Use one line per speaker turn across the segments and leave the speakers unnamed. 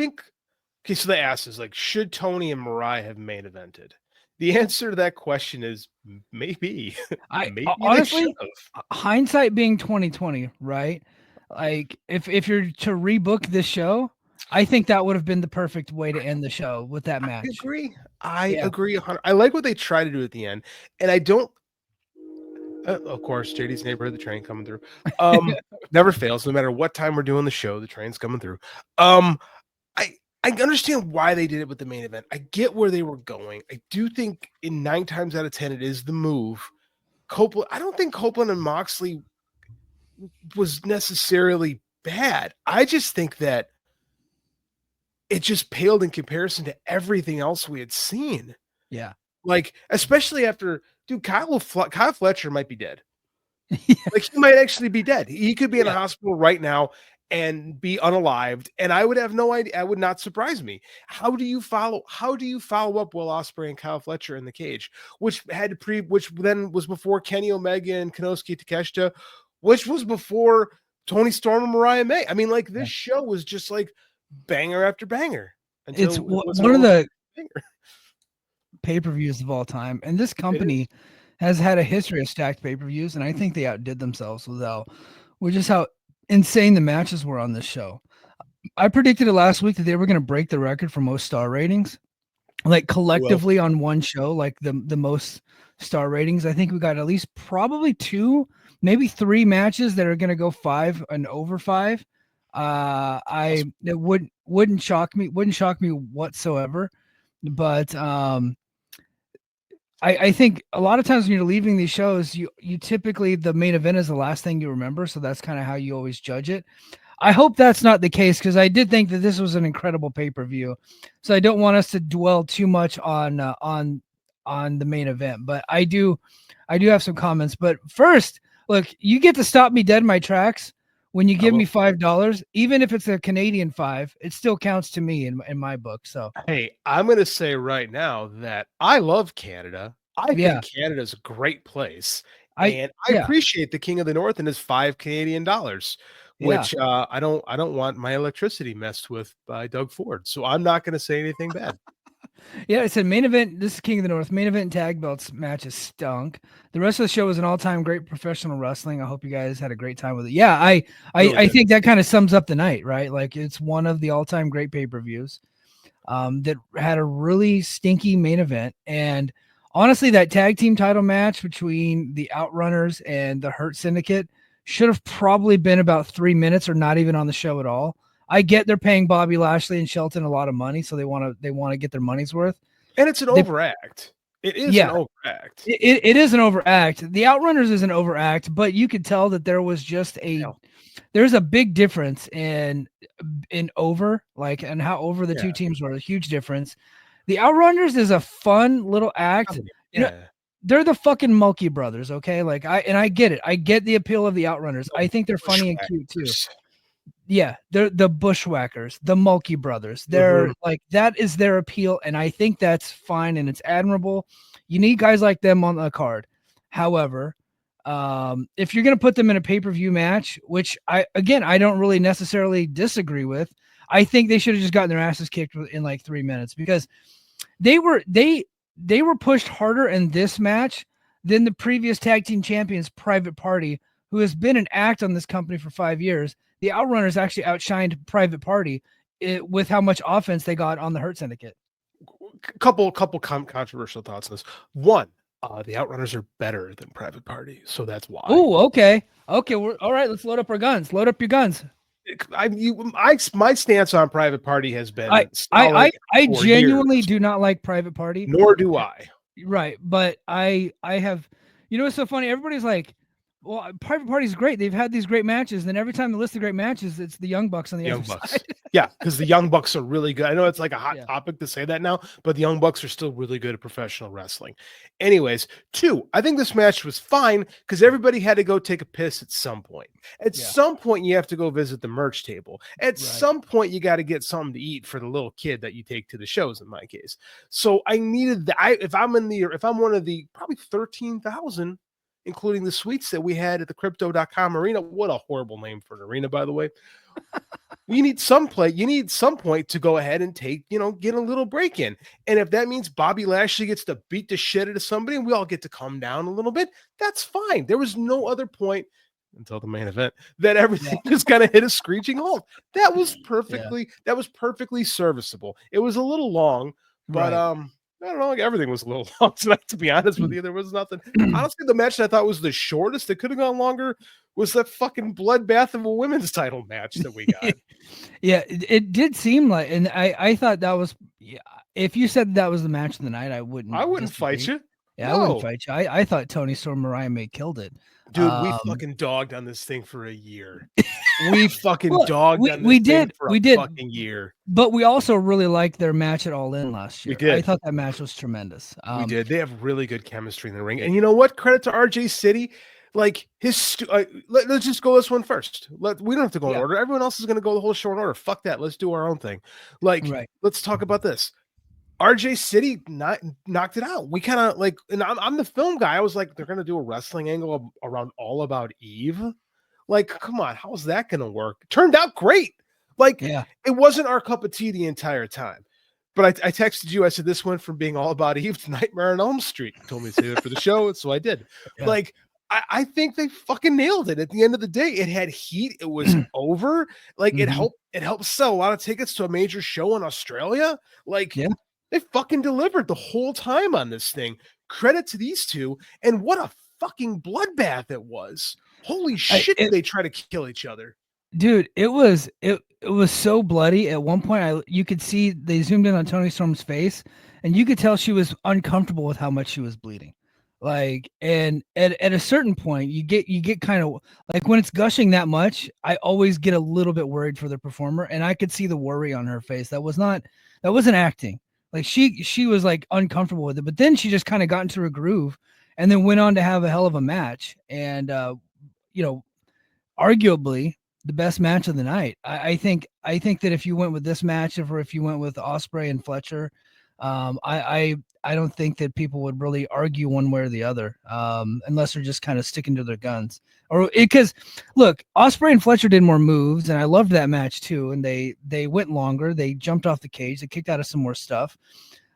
think, okay, so the ask is like, should Tony and Mariah have main evented? The answer to that question is maybe. Maybe they should
honestly,
have.
hindsight being 2020, right? Like if you're to rebook this show, I think that would have been the perfect way to end the show with that
I
match.
agree. I
Yeah.
agree 100. I like what they try to do at the end, and I don't. Of course, JD's neighborhood, the train coming through. Never fails. No matter what time we're doing the show, the train's coming through. Um, I understand why they did it with the main event. I get where they were going. I do think in 9 times out of 10 it is the move. Copeland. I don't think Copeland and Moxley was necessarily bad. I just think that it just paled in comparison to everything else we had seen.
Yeah.
Like, especially after, dude, Kyle Fletcher might be dead. Like, he might actually be dead. He could be in a hospital right now and be unalived, and I would have no idea. It would not surprise me. How do you follow up Will Ospreay and Kyle Fletcher in the cage, which then was before Kenny Omega and Konosuke Takeshita, which was before Toni Storm and Mariah May. I mean, like, this show was just like banger after banger.
It's one of the pay-per-views of all time, and this company has had a history of stacked pay-per-views, and I think they outdid themselves with just how insane the matches were on this show. I predicted it last week that they were going to break the record for most star ratings, like collectively on one show, like the most star ratings. I think we got at least probably 2, maybe 3 matches that are going to go 5 and over 5. It wouldn't shock me whatsoever, but I think a lot of times when you're leaving these shows, you typically, the main event is the last thing you remember. So that's kind of how you always judge it. I hope that's not the case, because I did think that this was an incredible pay-per-view. So I don't want us to dwell too much on the main event, but I do have some comments. But first, look, you get to stop me dead in my tracks when you give me $5, even if it's a Canadian 5, it still counts to me in my book. So,
hey, I'm going to say right now that I love Canada. I think Canada's a great place. And I appreciate the King of the North and his $5 Canadian, which I don't want my electricity messed with by Doug Ford. So I'm not going to say anything bad.
Yeah, it said main event. This is King of the North. Main event and tag belts matches stunk. The rest of the show was an all-time great professional wrestling. I hope you guys had a great time with it. Yeah, I think that kind of sums up the night, right? Like, it's one of the all-time great pay-per-views that had a really stinky main event. And honestly, that tag team title match between the Outrunners and the Hurt Syndicate should have probably been about 3 minutes, or not even on the show at all. I get they're paying Bobby Lashley and Shelton a lot of money, so they want to get their money's worth.
And it's an overact. It is an overact.
It is an overact. The Outrunners is an overact, but you could tell that there was just there's a big difference in over, like, and how over the two teams were. A huge difference. The Outrunners is a fun little act. You know, they're the fucking Mulkey brothers, okay? Like, I get it. I get the appeal of the Outrunners. I think they're funny and cute too. Yeah, they're the Bushwhackers, the Mulkey brothers. They're like, that is their appeal, and I think that's fine and it's admirable. You need guys like them on the card. However, if you're going to put them in a pay-per-view match, which I don't really necessarily disagree with, I think they should have just gotten their asses kicked in like 3 minutes, because they were pushed harder in this match than the previous tag team champions, Private Party, who has been an act on this company for 5 years. The Outrunners actually outshined Private Party with how much offense they got on the Hurt Syndicate.
Couple controversial thoughts on this. One, the Outrunners are better than Private Party, so that's why.
Oh, okay. We're all right. Let's load up our guns. Load up your guns.
My stance on Private Party has been
I genuinely do not like Private Party.
Nor do I.
Right, but I have. You know what's so funny? Everybody's like, well, Private Party's great. They've had these great matches. And then every time they list the great matches, it's the Young Bucks on the other side.
Yeah, because the Young Bucks are really good. I know it's like a hot topic to say that now, but the Young Bucks are still really good at professional wrestling. Anyways, 2, I think this match was fine because everybody had to go take a piss at some point. At some point, you have to go visit the merch table. At some point, you got to get something to eat for the little kid that you take to the shows, in my case. So I needed that. If I'm one of the probably 13,000, including the suites that we had at the crypto.com arena. What a horrible name for an arena, by the way. You need some play. You need some point to go ahead and take, get a little break in. And if that means Bobby Lashley gets to beat the shit out of somebody and we all get to calm down a little bit, that's fine. There was no other point until the main event that everything just kind of hit a screeching halt. That was perfectly serviceable. It was a little long, but I don't know, like everything was a little long tonight, to be honest with you. There was nothing. Honestly, the match that I thought was the shortest that could have gone longer was that fucking bloodbath of a women's title match that we got.
Yeah, it did seem like, and I thought that was, if you said that was the match of the night, I wouldn't
fight you.
Yeah, no. I wouldn't fight you. I thought Toni Storm, Mariah May killed it.
Dude, we fucking dogged on this thing for a year. We fucking dogged on this thing for a fucking year.
But we also really liked their match at All In last year.
We did.
I thought that match was tremendous.
We did. They have really good chemistry in the ring. And you know what? Credit to RJ City. Like his, let's just go this one first. We don't have to go in order. Everyone else is going to go the whole show in order. Fuck that. Let's do our own thing. Let's talk about this. RJ City knocked it out. We kind of like, and I'm the film guy. I was like, they're going to do a wrestling angle around All About Eve. Like, come on, how's that going to work? Turned out great. Like, it wasn't our cup of tea the entire time. But I texted you. I said, this went from being All About Eve to Nightmare on Elm Street. You told me to say that for the show, so I did. Yeah. Like, I think they fucking nailed it. At the end of the day, it had heat. It was over. Like, it helped sell a lot of tickets to a major show in Australia. Like, they fucking delivered the whole time on this thing. Credit to these two. And what a fucking bloodbath it was. Holy shit, did they try to kill each other?
Dude, it was so bloody. At one point, you could see they zoomed in on Toni Storm's face, and you could tell she was uncomfortable with how much she was bleeding. Like, and at a certain point, you get kind of like, when it's gushing that much, I always get a little bit worried for the performer, and I could see the worry on her face. That wasn't acting. Like, she was like uncomfortable with it, but then she just kind of got into her groove, and then went on to have a hell of a match. And arguably the best match of the night. I think that if you went with this match, or if you went with Ospreay and Fletcher, I don't think that people would really argue one way or the other, unless they're just kind of sticking to their guns. Because look, Ospreay and Fletcher did more moves, and I loved that match too. And they went longer. They jumped off the cage. They kicked out of some more stuff.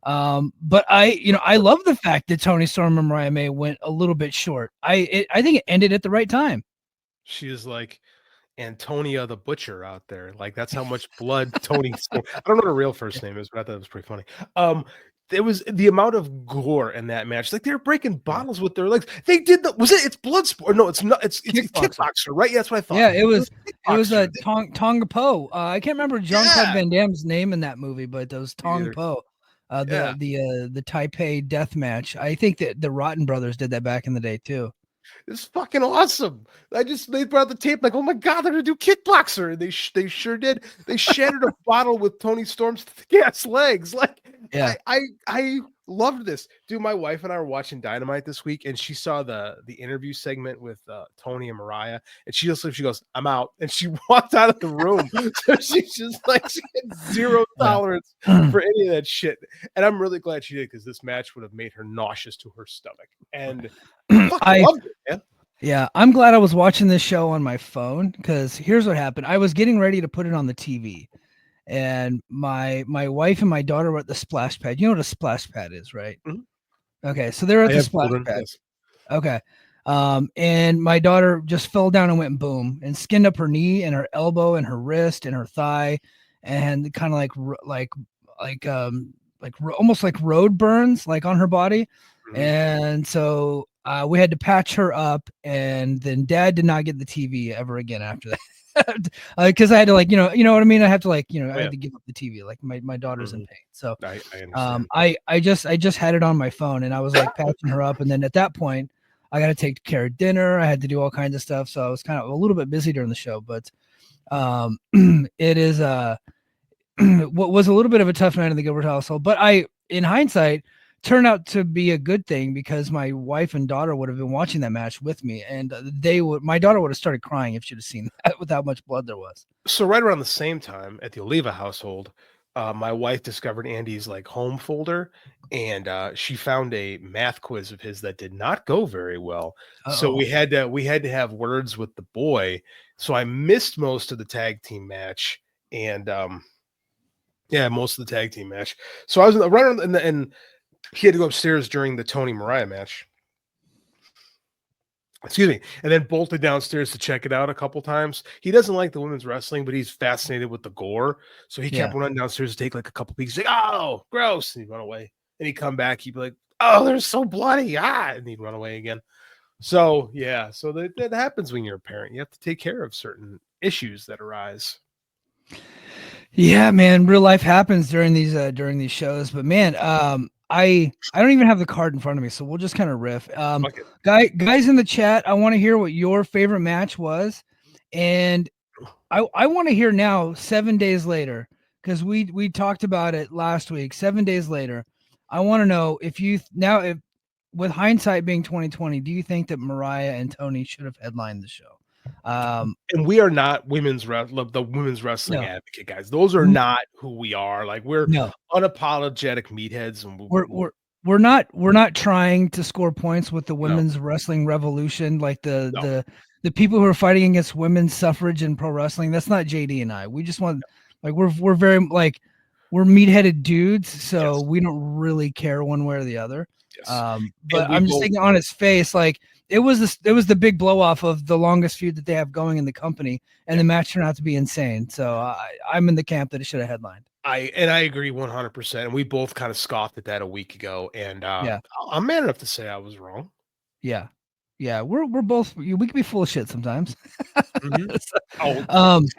But I love the fact that Toni Storm and Mariah May went a little bit short. I think it ended at the right time.
She is like Antonia the Butcher out there. Like, that's how much blood Toni Storm. I don't know what her real first name is, but I thought it was pretty funny. There was the amount of gore in that match. Like, they were breaking bottles with their legs. They did it's blood sport. No, it's not. It's kickboxer, right? Yeah, that's what I thought.
Yeah, it was a Tonga Po. I can't remember Jean-Claude Van Damme's name in that movie, but it was Tong Po. The Taipei death match. I think that the Rotten Brothers did that back in the day too.
It's fucking awesome. They brought the tape, like, oh my god, they're gonna do kickboxer, and they sure did. They shattered a bottle with Toni Storm's thick-ass legs. Like, I loved this. Dude, my wife and I were watching Dynamite this week, and she saw the interview segment with Toni and Mariah, and she goes, I'm out, and she walked out of the room. So she's just like, she had zero tolerance for any of that shit. And I'm really glad she did, because this match would have made her nauseous to her stomach. And I loved it, man.
Yeah, I'm glad I was watching this show on my phone, because here's what happened. I was getting ready to put it on the TV, and my wife and my daughter were at the splash pad. You know what a splash pad is, right? Mm-hmm. Okay, so they're at the splash pad. Okay. And my daughter just fell down and went boom and skinned up her knee and her elbow and her wrist and her thigh, and kind of like almost like road burns, like, on her body. Mm-hmm. And so we had to patch her up, and then Dad did not get the TV ever again after that. Because I had to, like, you know what I mean? I have to, like, I had to give up the TV. Like, my daughter's in pain. So
I understand.
I just had it on my phone, and I was like patching her up. And then at that point, I got to take care of dinner. I had to do all kinds of stuff. So I was kind of a little bit busy during the show, but it is what was a little bit of a tough night in the Gilbert household. But in hindsight, turned out to be a good thing, because my wife and daughter would have been watching that match with me, and my daughter would have started crying if she'd have seen that, with how much blood there was.
So right around the same time at the Oliva household, my wife discovered Andy's like home folder, and she found a math quiz of his that did not go very well. So
Oh,
we had to have words with the boy. So I missed most of the tag team match, and yeah, most of the tag team match. So I was running, and he had to go upstairs during the Tony Mariah match. Excuse me, and then bolted downstairs to check it out a couple times. He doesn't like the women's wrestling, but he's fascinated with the gore. So he kept
yeah.
running downstairs to take like a couple peeks. He's like, oh, gross. And he'd run away. And he'd come back. He'd be like, oh, they're so bloody. And he'd run away again. So, yeah. So that happens when you're a parent. You have to take care of certain issues that arise.
Yeah, man, real life happens during these shows, but man, I don't even have the card in front of me, so we'll just kind of riff. Guys in the chat, I want to hear what your favorite match was, and I want to hear now 7 days later, because we talked about it last week. 7 days later, I want to know if with hindsight being 2020, do you think that Mariah and Tony should have headlined the show?
And we are not the women's wrestling
No.
advocate guys. Those are not who we are. Like we're
No.
unapologetic meatheads, and
we're not trying to score points with the women's wrestling revolution, like the people who are fighting against women's suffrage in pro wrestling. That's not JD and I. We just want like we're very like we're meatheaded dudes, so we don't really care one way or the other. But I'm just thinking on his face, like it was the big blow off of the longest feud that they have going in the company, and the match turned out to be insane. So I'm in the camp that it should have headlined.
I agree 100%. And we both kind of scoffed at that a week ago. And I'm man enough to say I was wrong.
Yeah. Yeah. We're both, we can be full of shit sometimes.
Mm-hmm.
Sometimes